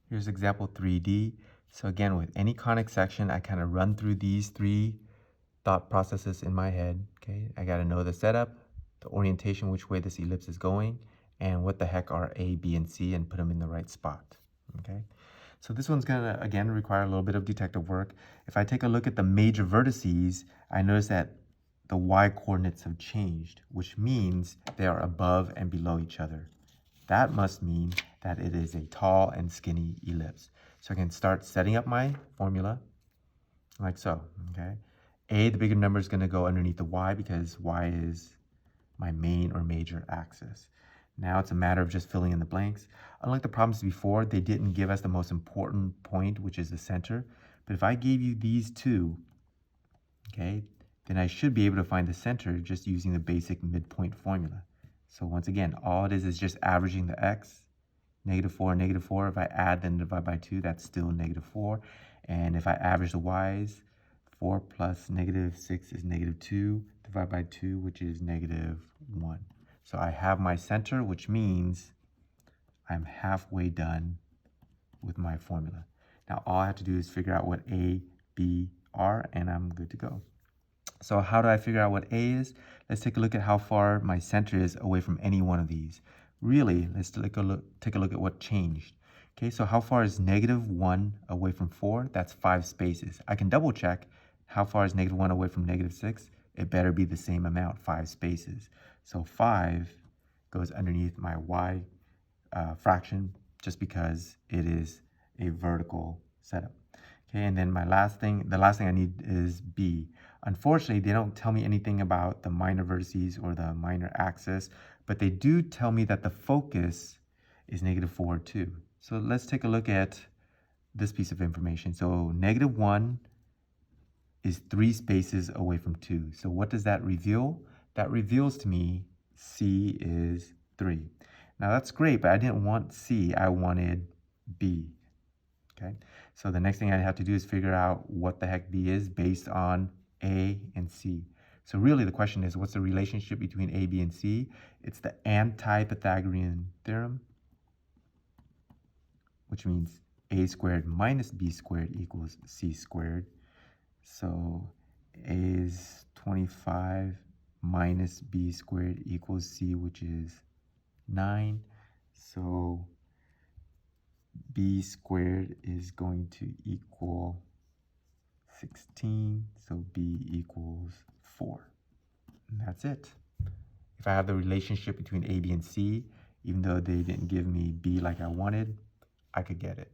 Here's example 3D. So again, with any conic section, I kind of run through these three thought processes in my head. Okay, I got to know the setup, the orientation, which way this ellipse is going, and what the heck are A, B, and C, and put them in the right spot. Okay, so this one's gonna, again, require a little bit of detective work. If I take a look at the major vertices, I notice that the y coordinates have changed, which means they are above and below each other. That must mean that it is a tall and skinny ellipse. So I can start setting up my formula like so, okay? A, the bigger number, is gonna go underneath the y because y is my main or major axis. Now it's a matter of just filling in the blanks. Unlike the problems before, they didn't give us the most important point, which is the center. But if I gave you these two, okay, then I should be able to find the center just using the basic midpoint formula. So once again, all it is just averaging the x, -4, -4. If I add then divide by 2, that's still -4. And if I average the y's, 4 plus -6 is -2, divided by 2, which is -1. So I have my center, which means I'm halfway done with my formula. Now all I have to do is figure out what A, B are, and I'm good to go. So how do I figure out what A is? Let's take a look at how far my center is away from any one of these. Really, let's take a look at what changed. Okay, so how far is -1 away from 4? That's 5 spaces. I can double check how far is -1 away from -6. It better be the same amount, 5 spaces. So 5 goes underneath my y fraction just because it is a vertical setup. Okay, and then the last thing I need is B. Unfortunately, they don't tell me anything about the minor vertices or the minor axis, but they do tell me that the focus is -4 too. So let's take a look at this piece of information. So -1 is 3 spaces away from 2. So what does that reveal? That reveals to me C is 3. Now that's great, but I didn't want C, I wanted B. Okay, so the next thing I have to do is figure out what the heck B is based on A and C. So really the question is, what's the relationship between A, B, and C? It's the anti-Pythagorean theorem, which means A squared minus B squared equals C squared. So A is 25 minus B squared equals C, which is 9. So B squared is going to equal 16, so B equals 4. And that's it. If I have the relationship between A, B, and C, even though they didn't give me B like I wanted, I could get it.